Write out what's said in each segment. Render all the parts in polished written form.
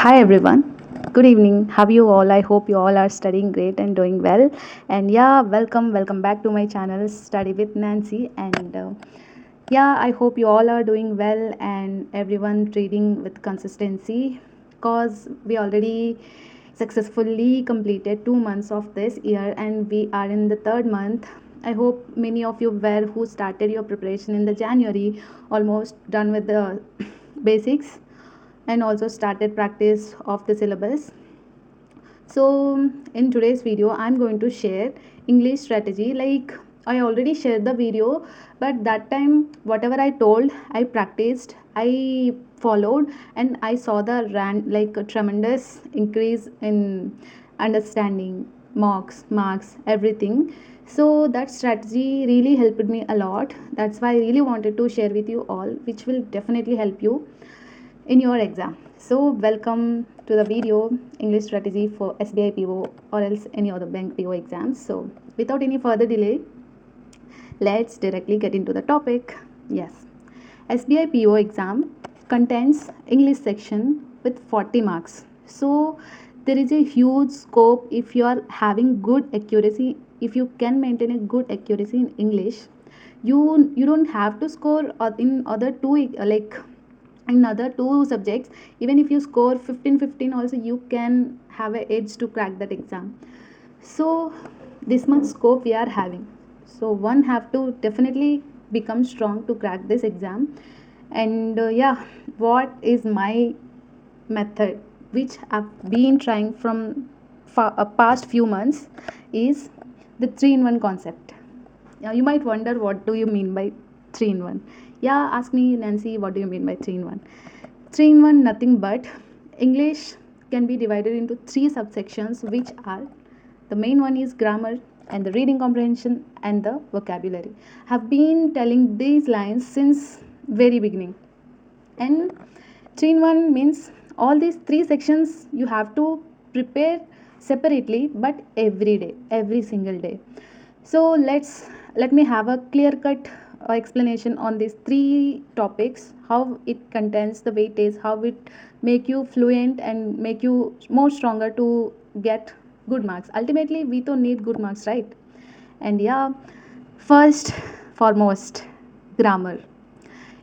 Hi everyone. Good evening. How are you all? I hope you all are studying great and doing well. And yeah, welcome back to my channel Study with Nancy. And yeah, I hope you all are doing well and everyone reading with consistency because we already successfully completed 2 months of this year and we are in the third month. I hope many of you were who started your preparation in the January almost done with the basics and also started practice of the syllabus. So in today's video I'm going to share English strategy. Like, I already shared the video, but that time whatever I told, I practiced, I followed, and I saw the like a tremendous increase in understanding, marks, everything. So that strategy really helped me a lot. That's why I really wanted to share with you all, which will definitely help you in your exam. So welcome to the video English strategy for SBI PO or else any other bank PO exams. So without any further delay, let's directly get into the topic. Yes, SBI PO exam contains English section with 40 marks. So there is a huge scope if you are having good accuracy. If you can maintain a good accuracy in English, you don't have to score in other two, like in other two subjects. Even if you score 15 also, you can have an edge to crack that exam. So this much scope we are having, so one have to definitely become strong to crack this exam. And yeah, what is my method which I've been trying from past few months is the 3 in 1 concept. Now you might wonder, what do you mean by 3 in 1? Yeah, ask me, Nancy, what do you mean by 3 in 1? 3 in 1 nothing but English can be divided into three subsections, which are: the main one is grammar, and the reading comprehension, and the vocabulary. Have been telling these lines since very beginning. And 3 in 1 means all these three sections you have to prepare separately, but every day, every single day. So let me have a clear cut explanation on these three topics, how it contains the weightage, how it make you fluent and make you more stronger to get good marks. Ultimately we don't need good marks, right? And yeah, first foremost, grammar.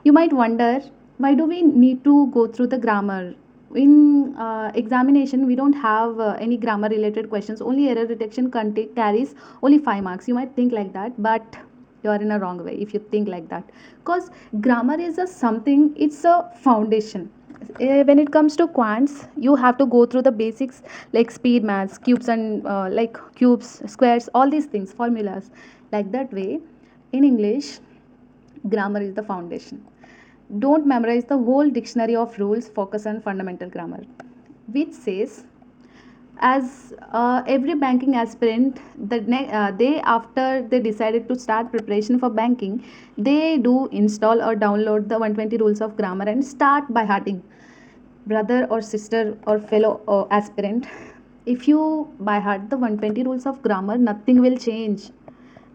You might wonder, why do we need to go through the grammar? In examination we don't have any grammar related questions, only error detection carries only 5 marks. You might think like that, but you are in a wrong way if you think like that, because grammar is a something, it's a foundation. When it comes to quants, you have to go through the basics like speed maths, cubes and like cubes, squares, all these things, formulas. Like that way, in English, grammar is the foundation. Don't memorize the whole dictionary of rules, focus on fundamental grammar, which says, as every banking aspirant, they after they decided to start preparation for banking, they do install or download the 120 rules of grammar and start by hearting. Brother or sister or fellow aspirant, if you by heart the 120 rules of grammar, nothing will change,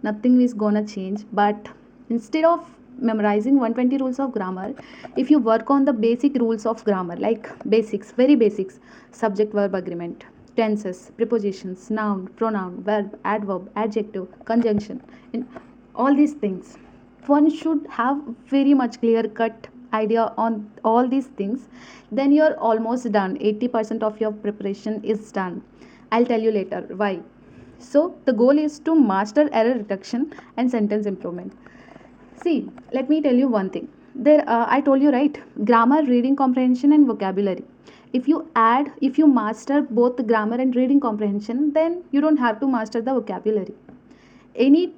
nothing is gonna change. But instead of memorizing 120 rules of grammar, if you work on the basic rules of grammar, like basics, very basics: subject verb agreement, tenses, prepositions, noun, pronoun, verb, adverb, adjective, conjunction, and all these things, one should have very much clear cut idea on all these things. Then you're almost done, 80% of your preparation is done. I'll tell you later why. So the goal is to master error reduction and sentence improvement. See, let me tell you one thing. There, I told you, right? Grammar, reading comprehension, and vocabulary. If you master both the grammar and reading comprehension, then you don't have to master the vocabulary. Any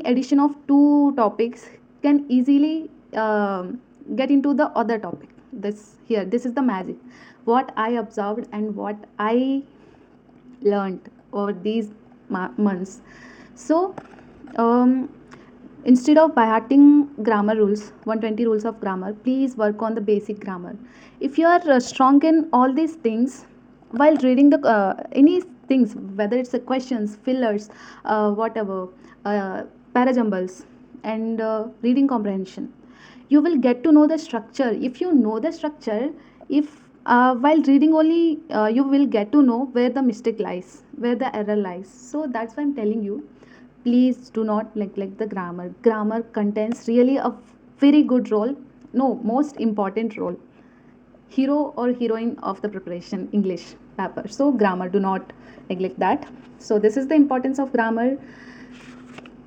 addition of two topics can easily get into the other topic. This is the magic. What I observed and what I learned over these months. So um, instead of by hearting grammar rules, 120 rules of grammar, please work on the basic grammar. If you are strong in all these things, while reading the any things, whether it's a questions, fillers, whatever, parajumbles, and reading comprehension, you will get to know the structure. If you know the structure, if While reading only, you will get to know where the mistake lies, where the error lies. So that's why I'm telling you, please do not neglect the grammar. Grammar contains really a very good role, no, most important role, hero or heroine of the preparation English paper. So grammar, do not neglect that. So this is the importance of grammar.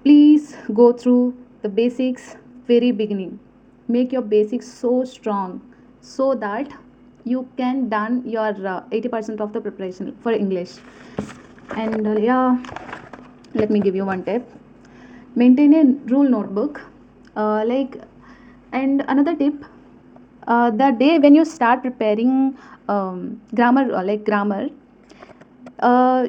Please go through the basics very beginning. Make your basics so strong so that you can done your 80% of the preparation for English. And yeah, let me give you one tip. Maintain a rule notebook. Like, and another tip, the day when you start preparing grammar, grammar,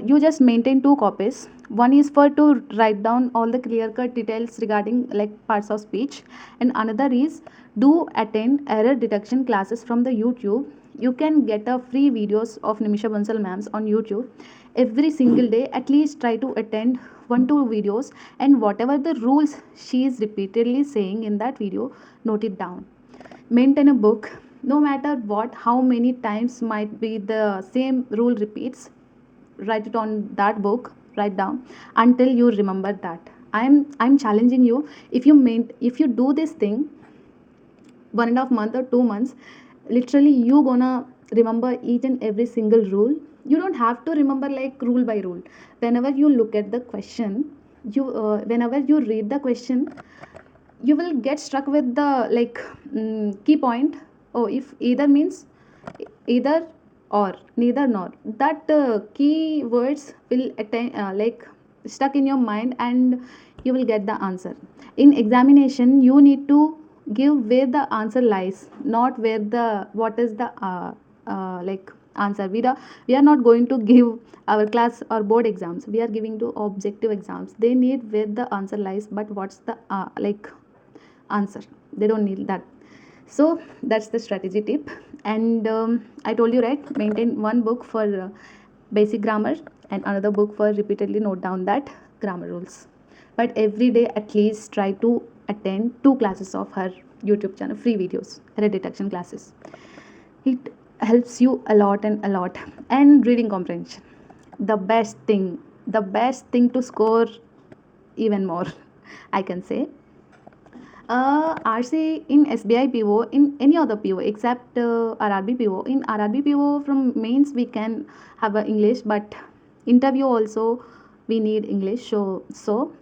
you just maintain two copies. One is for to write down all the clear cut details regarding like parts of speech, and another is do attend error detection classes from the YouTube. You can get a free videos of Nimisha Bansal ma'ams on YouTube every single day. At least try to attend one two videos, and whatever the rules she is repeatedly saying in that video, note it down. Maintain a book. No matter what, how many times might be the same rule repeats, write it on that book, write down until you remember that. I'm challenging you. If you do this thing 1.5 month or 2 months, literally you gonna remember each and every single rule. You don't have to remember like rule by rule. Whenever you look at the question, you whenever you read the question, you will get struck with the like key point. Oh, if either means either or, neither nor, that key words will like stuck in your mind, and you will get the answer. In examination you need to give where the answer lies, not where the what is the like answer. We are not going to give our class or board exams, we are giving to objective exams. They need where the answer lies, but what's the like answer, they don't need that. So that's the strategy tip. And I told you, right, maintain one book for basic grammar and another book for repeatedly note down that grammar rules. But every day at least try to attend two classes of her YouTube channel, free videos, error detection classes. It helps you a lot and a lot. And reading comprehension, the best thing to score even more, I can say. RC in SBI PO, in any other PO except RRB PO. In RRB PO from mains we can have a English, but interview also we need English. So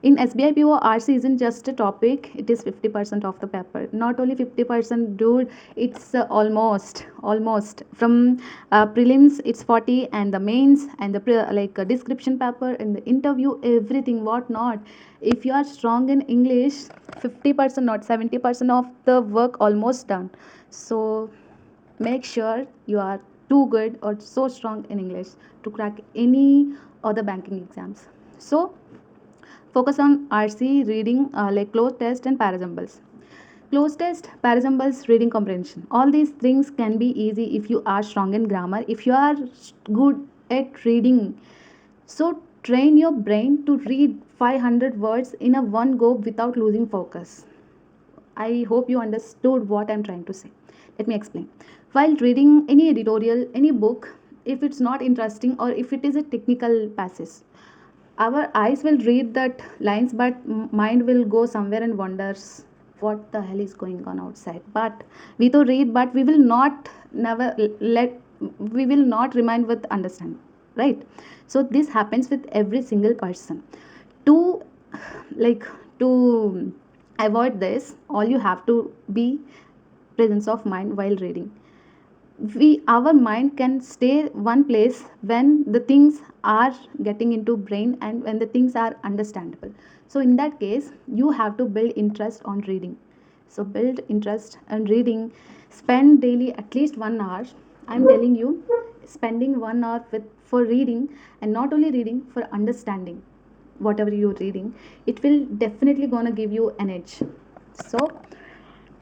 in SBI PO, RC isn't just a topic, it is 50% of the paper. Not only 50%, dude, it's almost. From prelims, it's 40, and the mains, and the description paper, and the interview, everything, what not. If you are strong in English, 50%, not 70% of the work almost done. So make sure you are too good or so strong in English to crack any other banking exams. So focus on RC reading, like closed test and parasamples. Closed test, parasamples, reading comprehension. All these things can be easy if you are strong in grammar, if you are good at reading. So train your brain to read 500 words in a one go without losing focus. I hope you understood what I'm trying to say. Let me explain. While reading any editorial, any book, if it's not interesting or if it is a technical passage, our eyes will read that lines, but mind will go somewhere and wonders what the hell is going on outside. But we to read, but we will not never let we will not remain with understanding, right? So this happens with every single person. To like to avoid this, all you have to be presence of mind while reading. Our mind can stay one place when the things are getting into brain and when the things are understandable. So in that case you have to build interest on reading. So build interest on reading. Spend daily at least 1 hour. I'm telling you, spending 1 hour for reading, and not only reading, for understanding whatever you're reading, it will definitely gonna give you an edge. So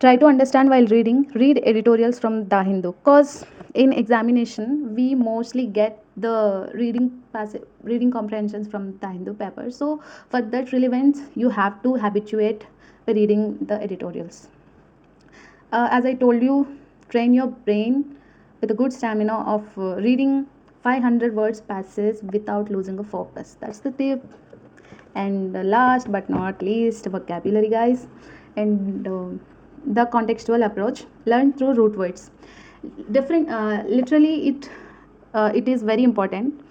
try to understand while reading. Read editorials from the Hindu, because in examination we mostly get the reading comprehensions from the Hindu paper. So for that relevance you have to habituate by reading the editorials. As I told you, train your brain with a good stamina of reading 500 words passage without losing a focus. That's the tip. And last but not least, vocabulary, guys. And the contextual approach, learn through root words. Different, literally, it is very important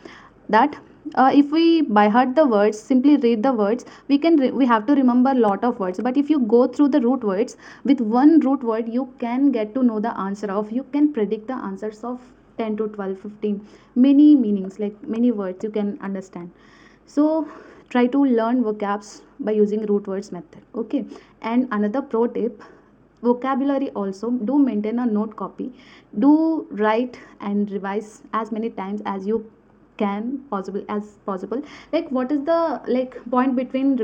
that if we by heart the words, simply read the words, we have to remember a lot of words. But if you go through the root words, with one root word you can get to know the answer of, you can predict the answers of 10 to 12, 15, many meanings, like many words you can understand. So try to learn vocabs by using root words method. Okay. And another pro tip, vocabulary also, do maintain a note copy, do write and revise as many times as you can possible as possible. Like, what is the like point between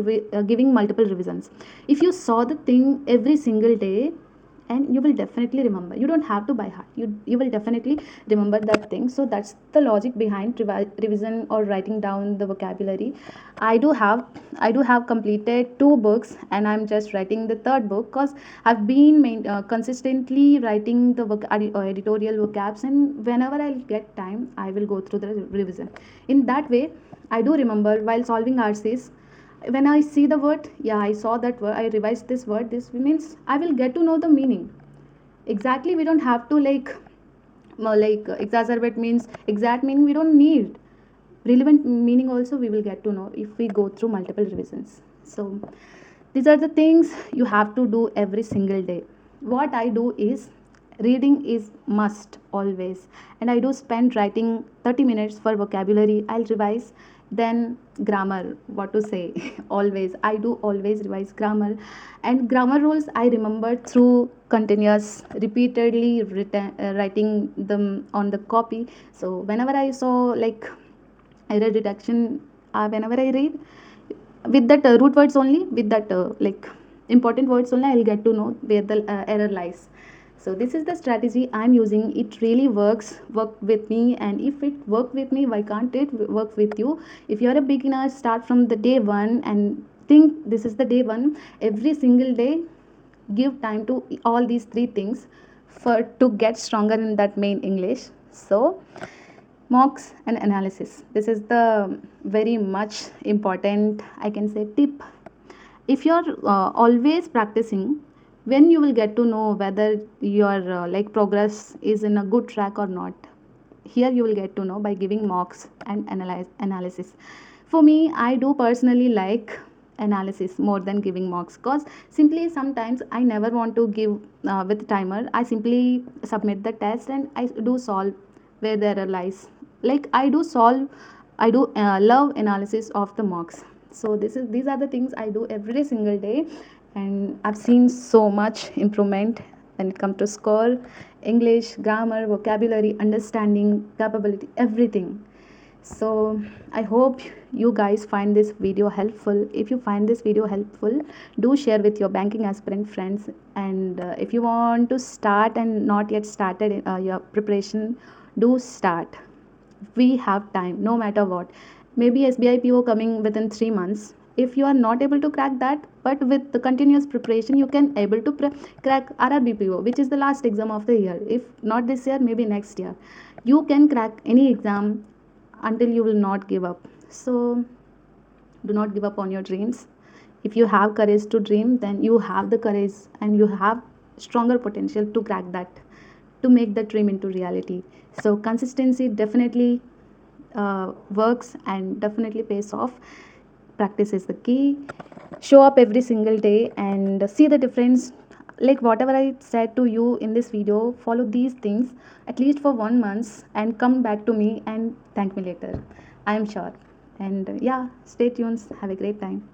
giving multiple revisions? If you saw the thing every single day, and you will definitely remember, you don't have to by heart, you will definitely remember that thing. So that's the logic behind revision or writing down the vocabulary. I do have completed 2 books, and I'm just writing the third book, because I've been consistently writing the editorial vocabs, and whenever I'll get time I will go through the revision. In that way I do remember while solving RCs. When I see the word, yeah, I saw that word, I revised this word, this means I will get to know the meaning. Exactly, we don't have to exacerbate means exact meaning, we don't need. Relevant meaning also we will get to know if we go through multiple revisions. So these are the things you have to do every single day. What I do is, reading is must always, and I do spend writing 30 minutes for vocabulary, I'll revise. Then grammar, what to say, always I do always revise grammar. And grammar rules I remember through continuous repeatedly writing them on the copy. So whenever I saw like error detection, whenever I read with that root words only, with that important words only, I'll get to know where the error lies. So this is the strategy I'm using. It really work with me, and if it work with me, why can't it work with you? If you're a beginner, start from the day one and think this is the day one. Every single day give time to all these 3 things for to get stronger in that main English. So mocks and analysis, this is the very much important, I can say, tip. If you're always practicing, when you will get to know whether your progress is in a good track or not. Here you will get to know by giving mocks and analysis. For me, I do personally like analysis more than giving mocks, because simply sometimes I never want to give with timer. I simply submit the test and I do solve where the error lies. Like, I do solve, I do love analysis of the mocks. So these are the things I do every single day, and I've seen so much improvement when it comes to score, English, grammar, vocabulary, understanding, capability, everything. So I hope you guys find this video helpful. If you find this video helpful, do share with your banking aspirant friends. And if you want to start and not yet started your preparation, do start. We have time, no matter what. Maybe SBI PO coming within 3 months. If you are not able to crack that, but with the continuous preparation, you can able to crack RRB PO, which is the last exam of the year. If not this year, maybe next year. You can crack any exam until you will not give up. So do not give up on your dreams. If you have courage to dream, then you have the courage and you have stronger potential to crack that, to make that dream into reality. So consistency definitely works and definitely pays off. Practice is the key. Show up every single day and see the difference. Like whatever I said to you in this video, follow these things at least for 1 month and come back to me and thank me later, I am sure. And yeah, stay tuned, have a great time.